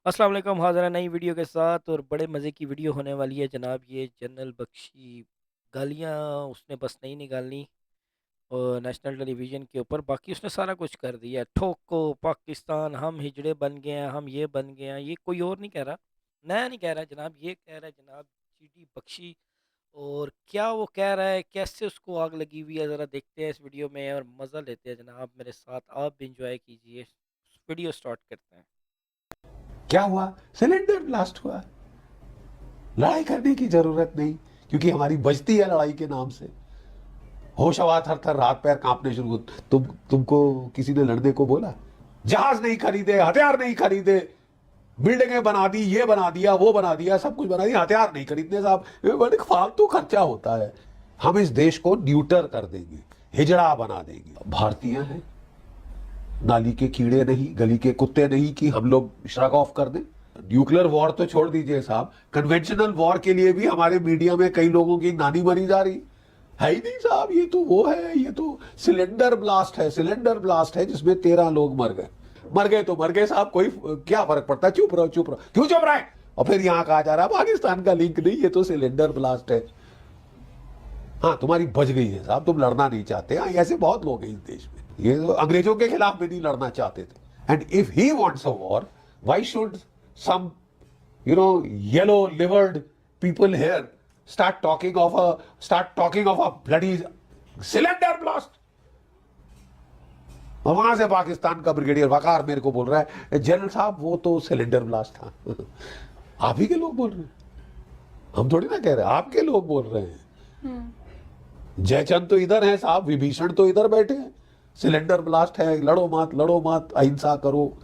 अस्सलाम वालेकुम, हाज़िर है नई वीडियो के साथ और बड़े मज़े की वीडियो होने वाली है जनाब। ये जनरल बख्शी गालियाँ उसने बस नहीं निकालनी और नेशनल टेलीविज़न के ऊपर, बाकी उसने सारा कुछ कर दिया है। ठोको पाकिस्तान, हम हिजड़े बन गए हैं, हम ये बन गए हैं। ये कोई और नहीं कह रहा, नया नहीं कह रहा जनाब, ये कह रहा है जनाब जीडी बख्शी। और क्या वो कह रहा है, कैसे उसको आग लगी हुई है, ज़रा देखते हैं इस वीडियो में और मज़ा लेते हैं जनाब। मेरे साथ आप भी इंजॉय कीजिए। वीडियो स्टार्ट करते हैं। क्या हुआ? सिलेंडर ब्लास्ट हुआ। लड़ाई करने की जरूरत नहीं, क्योंकि हमारी बचती है लड़ाई के नाम से। होश हवा थर थर, हाथ पैर कांपने शुरू हो। तुमको किसी ने लड़ने को बोला? जहाज नहीं खरीदे, हथियार नहीं खरीदे, बिल्डिंगें बना दी, ये बना दिया, वो बना दिया, सब कुछ बना दिया, हथियार नहीं खरीदने साहब। ये बड़े फालतू खर्चा होता है। हम इस देश को न्यूटर कर देंगे, हिजड़ा बना देंगे। भारतीय हैं, नाली के कीड़े नहीं, गली के कुत्ते नहीं कि हम लोग श्रग ऑफ कर दें। न्यूक्लियर वॉर तो छोड़ दीजिए साहब, कन्वेंशनल वॉर के लिए भी हमारे मीडिया में कई लोगों की नानी मरी जा रही है ही नहीं साहब। ये तो वो है, ये तो सिलेंडर ब्लास्ट है, सिलेंडर ब्लास्ट है जिसमें 13 लोग मर गए। मर गए तो मर गए साहब, कोई क्या फर्क पड़ता है? चुप रहो, चुप रहो। क्यों चुप रहे? और फिर यहां कहा जा रहा है पाकिस्तान का लिंक नहीं, ये तो सिलेंडर ब्लास्ट है। हाँ, तुम्हारी बच गई है साहब, तुम लड़ना नहीं चाहते। हाँ, ऐसे बहुत लोग हैं इस देश में, ये तो अंग्रेजों के खिलाफ भी नहीं लड़ना चाहते थे। And if he wants a war, why should some yellow livered people here start talking of a bloody cylinder blast? और वहां से पाकिस्तान का ब्रिगेडियर वकार मेरे को बोल रहा है, जनरल साहब वो तो सिलेंडर ब्लास्ट था। आप ही के लोग बोल रहे हैं, हम थोड़ी ना कह रहे, आपके लोग बोल रहे हैं। जयचंद तो इधर है साहब, विभीषण तो इधर बैठे हैं। सिलेंडर ब्लास्ट है, लड़ो मत, लड़ो मत, अहिंसा करो,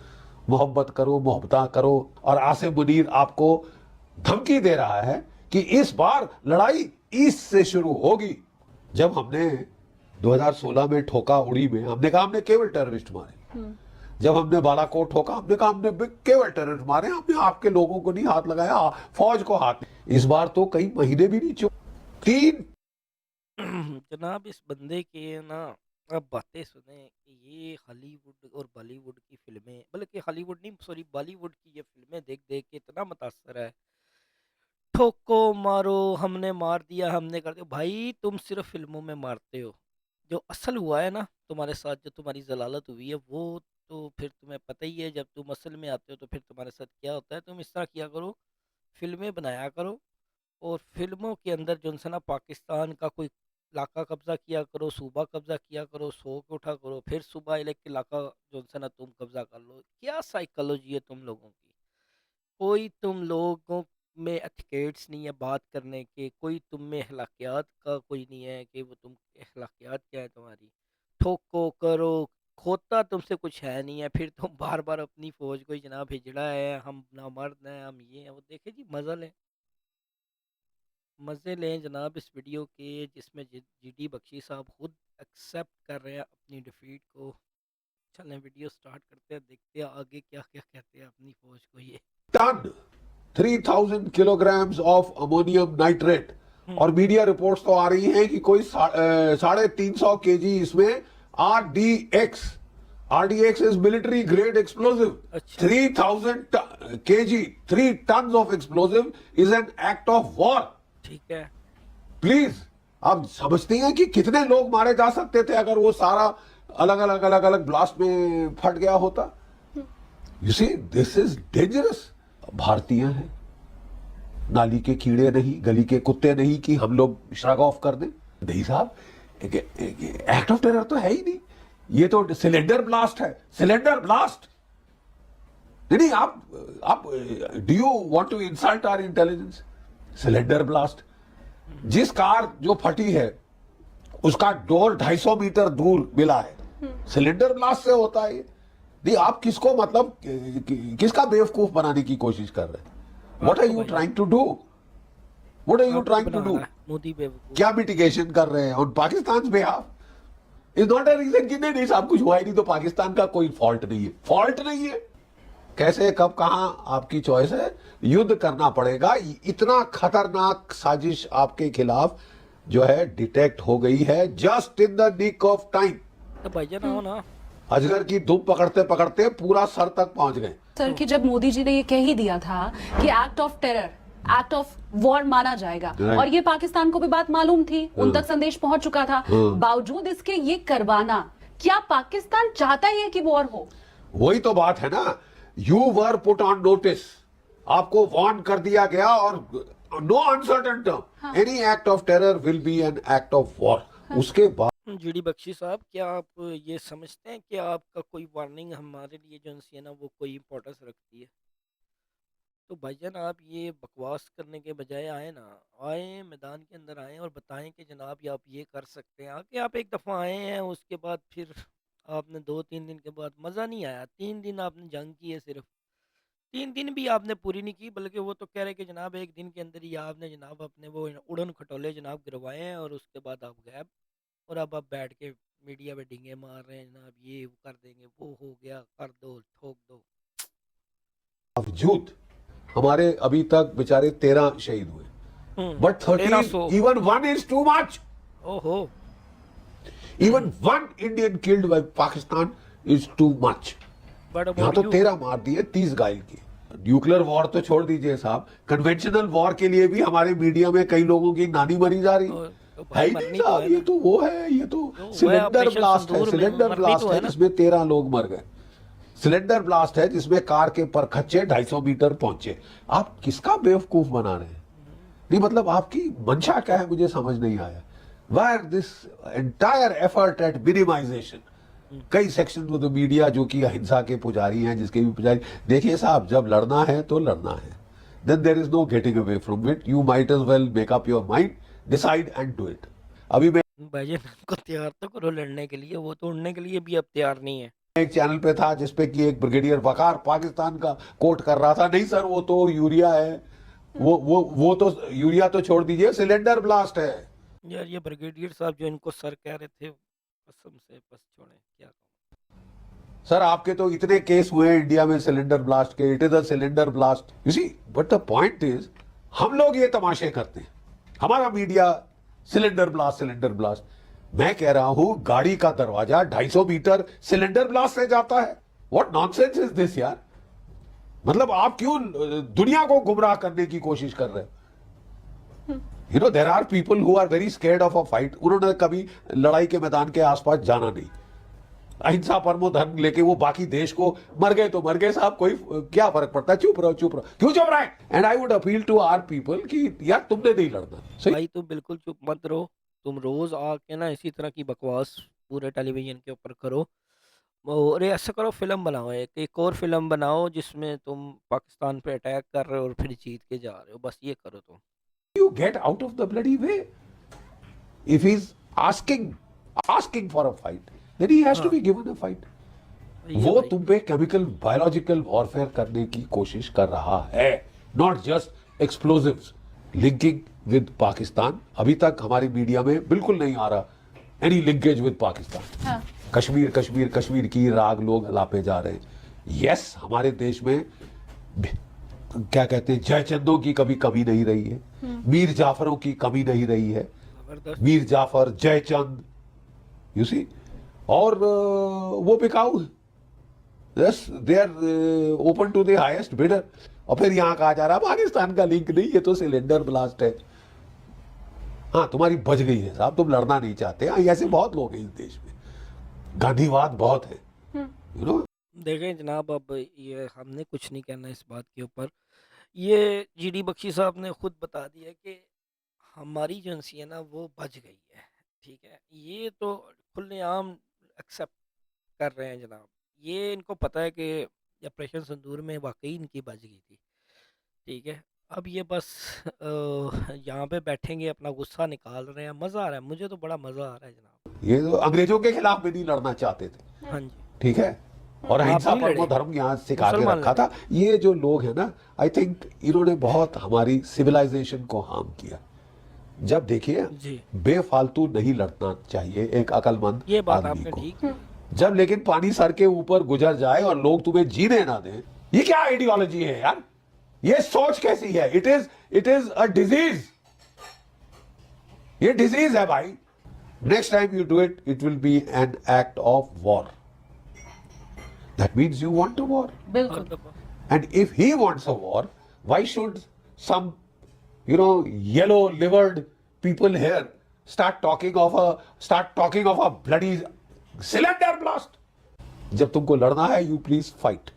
मोहब्बत करो, मोहब्बता करो। और आसिम मुनीर आपको धमकी दे रहा है कि इस बार लड़ाई ईस्ट से शुरू होगी। जब हमने 2016 में ठोका उड़ी में, हमने कहा हमने केवल टेररिस्ट मारे। जब हमने बालाकोट ठोका, हमने कहा हमने केवल टेररिस्ट मारे, हमने आपके लोगों को नहीं हाथ लगाया, फौज को हाथ। इस बार तो कई महीने भी नहीं चुप। तीन जनाब इस बंदे के ना, आप बातें सुने कि ये हॉलीवुड और बॉलीवुड की फिल्में, बल्कि हॉलीवुड नहीं सॉरी बॉलीवुड की ये फिल्में देख देख के इतना मुतासर है। ठोको मारो, हमने मार दिया, हमने कर दिया। भाई तुम सिर्फ फिल्मों में मारते हो, जो असल हुआ है ना तुम्हारे साथ, जो तुम्हारी जलालत हुई है वो तो फिर तुम्हें पता ही है। जब तुम असल में आते हो तो फिर तुम्हारे साथ क्या होता है। तुम इस तरह किया करो, फिल्में बनाया करो और फिल्मों के अंदर जो है ना पाकिस्तान का कोई इलाका कब्जा किया करो, सूबा कब्जा किया करो, सो के उठा करो, फिर सुबह एक इलाका जो है ना तुम कब्जा कर लो। क्या साइकोलॉजी है तुम लोगों की? कोई तुम लोगों में एथिकेट्स नहीं है बात करने के, कोई तुम में अखलाकियात का कोई नहीं है कि वो तुम अखलाकियात क्या है तुम्हारी। ठोको करो, खोता तुमसे कुछ है नहीं है, फिर तुम बार बार अपनी फौज को ही जनाब हिजड़ा है, हम नामर्द हैं, हम ये हैं वो। देखे जी, मजा लें, मज़े लें जनाब इस वीडियो के, जिसमें जीडी बख्शी साहब खुद एक्सेप्ट कर रहे हैं अपनी डिफीट को। चलें वीडियो स्टार्ट करते हैं, देखते हैं आगे क्या क्या कहते हैं अपनी फौज को ये। Ton 3000 kilograms of ammonium nitrate. Hmm. और मीडिया रिपोर्ट्स तो आ रही हैं कि कोई 350 kg इसमें RDX, RDX is military grade explosive. अच्छा। 3000 kg, 3 tons of explosive is an act of war. ठीक है। प्लीज, आप समझते हैं कि कितने लोग मारे जा सकते थे अगर वो सारा अलग अलग ब्लास्ट में फट गया होता? You see, this is dangerous. भारतीय हैं, नाली के कीड़े नहीं, गली के कुत्ते नहीं कि हम लोग श्रग ऑफ कर दें। नहीं साहब, एक्ट ऑफ टेरर तो है ही नहीं, ये तो सिलेंडर ब्लास्ट है, सिलेंडर ब्लास्ट। नहीं नहीं, आप do you want to insult our intelligence? Cylinder blast. जिस कार जो फटी है उसका डोर 250 मीटर दूर मिला है, सिलेंडर ब्लास्ट से होता है ये। नहीं, आप किसको मतलब किसका बेवकूफ बनाने की कोशिश कर रहे हैं? व्हाट आर आपको यू भाई, trying to do? What are you आपको ट्राइंग टू बना डू? रहा है मोदी बेवकूफ। क्या मिटिगेशन कर रहे हैं on Pakistan behalf? Is not a reason कि नहीं नहीं साहब कुछ हुआ ही नहीं तो पाकिस्तान का कोई फॉल्ट नहीं है, फॉल्ट नहीं है। कैसे, कब, कहां, आपकी चॉइस है। युद्ध करना पड़ेगा। इतना खतरनाक साजिश आपके खिलाफ जो है डिटेक्ट हो गई है, just in the nick of time. तो भाईजान आओ ना। अजगर की धूप पकड़ते पकड़ते पूरा सर तक पहुंच गए। सर कि जब मोदी जी ने ये कह ही दिया था कि act of terror, act of war माना जाएगा, और ये पाकिस्तान को भी बात मालूम थी, उन तक संदेश पहुंच चुका था, बावजूद इसके ये करवाना, क्या पाकिस्तान चाहता ही है कि वॉर हो? वही तो बात है ना, you were put on notice, आपको वार्न कर दिया गया, और no uncertain term, any act of terror will be an act of war. उसके बाद जीडी बख्शी साहब, क्या आप ये समझते हैं कि आपका कोई वार्निंग हमारे लिए जो है ना वो कोई इम्पोर्टेंस रखती है? तो भाईजान, आप ये बकवास करने के बजाय आए मैदान के अंदर आए और बताएं कि जनाब ये आप ये कर सकते हैं। आके आप एक दफ़ा आए हैं, उसके बाद फिर आपने 2-3 दिन के बाद मज़ा नहीं आया। 3 दिन आपने जंग की है सिर्फ, 3 दिन भी आपने पूरी नहीं की, बल्कि वो तो कह रहे कि जनाब एक दिन के अंदर ही आपने जनाब अपने वो उड़न खटोले जनाब गिरवाए हैं, और उसके बाद आप गैब, और अब आप बैठ के मीडिया पे डींगे मार रहे हैं जनाब, ये कर देंगे, वो हो गया, कर दो, ठोक दो। बावजूद हमारे अभी तक बेचारे 13 शहीद हुए, but 13, 1300। Even one is too much. ओहो। Even one Indian killed by Pakistan is too much. But यहाँ तो 13 मार दिए, 30 घायल किए। न्यूक्लियर वॉर तो छोड़ दीजिए साहब, कन्वेंशनल वॉर के लिए भी हमारे मीडिया में कई लोगों की नानी मरी जा रही तो है भाई ही नहीं मरनी तो साहब। है ये ना। तो वो है, ये तो वो है सिलेंडर ऑपरेशन ब्लास्ट है, सिंदूर में, सिलेंडर मरनी ब्लास्ट तो है है ना। जिसमें 13 लोग मर गए। सिलेंडर ब्लास्ट है जिसमें कार के परखच्चे 250 मीटर पहुंचे। आप किसका बेवकूफ बना रहे हैं? नहीं मतलब आपकी मंशा क्या है, मुझे समझ नहीं आया। Why this entire effort at minimization? कई सेक्शन ऑफ द मीडिया जो कि अहिंसा के पुजारी हैं, जिसके भी पुजारी, देखिए साहब, जब लड़ना है तो लड़ना है, then there is no getting away from it. You might as well make up your mind, decide and do it. अभी मैं भाईजान आपको तैयार तो करो लड़ने के लिए, वो तो उड़ने के लिए भी अब तैयार नहीं है। एक चैनल पे था जिसपे कि एक ब्रिगेडियर वकार पाकिस्तान का कोट कर रहा था, नहीं सर वो तो यूरिया है, वो तो यूरिया तो छोड़ दीजिए, सिलेंडर ब्लास्ट है। यार ये ब्रिगेडियर साहब जो इनको सर कह रहे थे, कसम से बस छोड़े, क्या कहूं। सर आपके तो इतने केस हुए हैं इंडिया में सिलेंडर ब्लास्ट के, it is a cylinder blast, you see. But the point is, हम लोग ये तमाशे करते हैं, हमारा मीडिया सिलेंडर ब्लास्ट। मैं कह रहा हूं गाड़ी का दरवाजा 250 मीटर सिलेंडर ब्लास्ट से जाता है। व्हाट नॉनसेंस इज दिस यार? मतलब आप क्यों दुनिया को गुमराह करने की कोशिश कर रहे हैं? You know there are people who are very scared of a fight. उन्होंने कभी लड़ाई के मैदान के आसपास जाना नहीं, अहिंसा परमो धर्म लेके वो बाकी देश को मर गए तो मर गए साहब, कोई क्या फर्क पड़ता है? चुप रहो क्यों चुप रहे? And I would appeal to our people कि यार तुमने नहीं लड़ना। सही भाई तुम बिल्कुल चुप मत रहो, तुम रोज आके ना इसी तरह की बकवास पूरे टेलीविजन के ऊपर करो, और ऐसा करो फिल्म बनाओ, एक और फिल्म बनाओ जिसमें तुम पाकिस्तान पे अटैक कर रहे हो और फिर जीत के जा रहे हो, बस ये करो तुम। you get out of the bloody way. If he's asking for a fight, then he has to be given a fight. वो भाई तुम पे केमिकल बायोलॉजिकल वॉरफेयर करने की कोशिश कर रहा है, not just explosives. Linking with Pakistan अभी तक हमारी मीडिया में बिल्कुल नहीं आ रहा, एनी लिंकेज विद पाकिस्तान। हाँ। कश्मीर की राग लोग अलापे जा रहे हैं। यस, हमारे देश में क्या कहते हैं, जयचंदों की कभी कमी नहीं रही है, मीर जाफरों की कमी नहीं रही है। जबरदस्त। मीर जाफर, जयचंद, यू सी, और वो बिकाऊ है, they are open to the highest bidder. और फिर यहां कहा जा रहा पाकिस्तान का लिंक नहीं, ये तो सिलेंडर ब्लास्ट है। हाँ, तुम्हारी बच गई है साहब, तुम लड़ना नहीं चाहते। हाँ, ऐसे बहुत लोग हैं इस देश में, गांधीवाद बहुत है, यू नो। देखें जनाब, अब ये हमने कुछ नहीं कहना इस बात के ऊपर। ये जीडी बख्शी साहब ने खुद बता दिया कि हमारी जो है ना वो बच गई है, ठीक है। ये तो खुलेआम एक्सेप्ट कर रहे हैं जनाब, ये इनको पता है कि ऑपरेशन सिंदूर में वाकई इनकी बच गई थी, ठीक है। अब ये बस यहाँ पे बैठेंगे, अपना गुस्सा निकाल रहे हैं, मज़ा आ रहा है, मुझे तो बड़ा मज़ा आ रहा है जनाब। ये तो अंग्रेजों के खिलाफ भी नहीं लड़ना चाहते थे, हाँ जी। ठीक है, और अहिंसा नहीं परमो लड़े, धर्म यहाँ सिखा के मुसलमान रखा था। ये जो लोग हैं ना, आई थिंक इन्होंने बहुत हमारी सिविलाइजेशन को हार्म किया। जब देखिए, जी, बेफालतू नहीं लड़ना चाहिए एक अकलमंद ये बात आदमी आपने को। ठीक। जब लेकिन पानी सर के ऊपर गुजर जाए और लोग तुम्हें जीने ना दें, ये क्या आइडियोलॉजी है यार? ये सोच कैसी है? इट इज अ डिजीज, ये डिजीज है भाई। Next time you do it, it will be an act of war. That means you want to war. बिल्कुल। And if he wants a war, why should some, yellow-livered people here start talking of a bloody cylinder blast? जब तुमको लड़ना है, you please fight.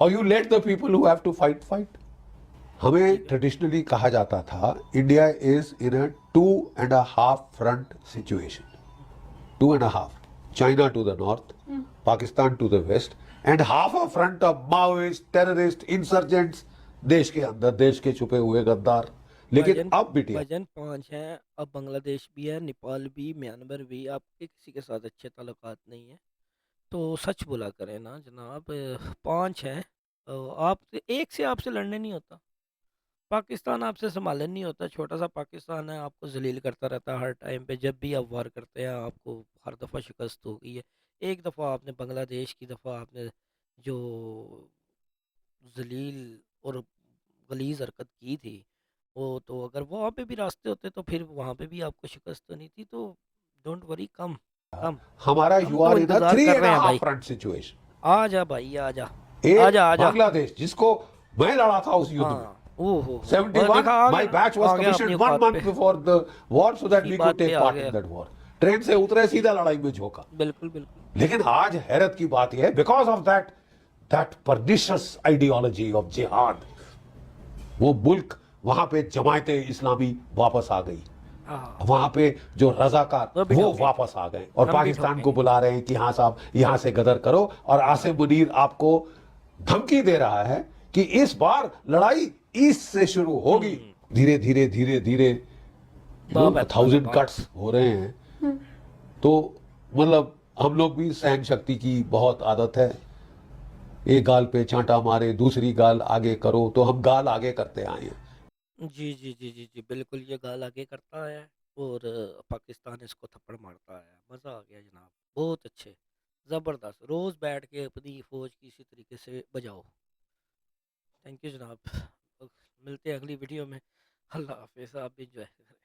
और you let the people who have to fight. हमें traditionally कहा जाता था India is in a 2.5 front situation. 2.5. China to the north, Pakistan to the west, and half a front of Maoist, terrorist, insurgents, देश के अंदर, देश के छुपे हुए गद्दार. लेकिन वजन अब बिटिया, वजन 5 है. अब बांग्लादेश भी है, नेपाल भी, म्यांमार भी. आपके किसी के साथ अच्छे ताल्लुकात नहीं है तो सच बोला करें ना जनाब. 5 है. आप एक से आपसे लड़ने नहीं होता. पाकिस्तान आपसे संभालन नहीं होता. छोटा सा पाकिस्तान है, आपको जलील करता रहता है हर टाइम पे. जब भी आप वार करते हैं आपको हर दफ़ा शिकस्त हो गई है. एक दफ़ा आपने बांग्लादेश की दफ़ा आपने जो जलील और गलीज़ हरकत की थी, वो तो अगर वहाँ पे भी रास्ते होते तो फिर वहाँ पे भी आपको शिकस्त तो नहीं थी. तो डोंट वरी, कम कम. हमारा हम यू आर तो इन अ इंतज़ार थ्री कर एंड रहे हैं हाफ भाई. Front situation. आजा भाई, आजा एक आजा आजा. बांग्लादेश जिसको मैं लड़ा था उस युद्ध में. हाँ, ओहो और 71, देखा आ my गया, batch आ was गया अपनी commissioned 1 औकात month पे. before the war so that उसकी we बात could पे take आ part गया. in that war. ट्रेन से उतरे, सीधा लड़ाई में झोंका. बिल्कुल बिल्कुल. लेकिन आज हैरत की बात यह है, because of that pernicious ideology of जिहाद, वो मुल्क वहां पे जमायते इस्लामी वापस आ गई. हाँ, वहां पे जो रजाकार वो भी वो ठोके. वापस आ गए और हम भी पाकिस्तान को ठोकेंगे. बुला रहे हैं कि हाँ साहब यहां से गदर करो. और आसिम मुनीर आपको धमकी दे रहा है कि इस बार लड़ाई ईस्ट से शुरू होगी. धीरे धीरे धीरे धीरे बाप है 1000 बाप. कट्स हो रहे हैं. तो मतलब हम लोग भी सहन शक्ति की बहुत आदत है. एक गाल पे चांटा मारे, दूसरी गाल आगे करो, तो हम गाल आगे करते आए हैं. जी जी जी जी जी बिल्कुल. ये गाल आगे करता है और पाकिस्तान इसको थप्पड़ मारता है. मज़ा आ गया जनाब, बहुत अच्छे, ज़बरदस्त. रोज़ बैठ के अपनी फ़ौज की इसी तरीके से बजाओ. थैंक यू जनाब. मिलते हैं अगली वीडियो में. अल्लाह हाफिज़. आप भी इंजॉय करें.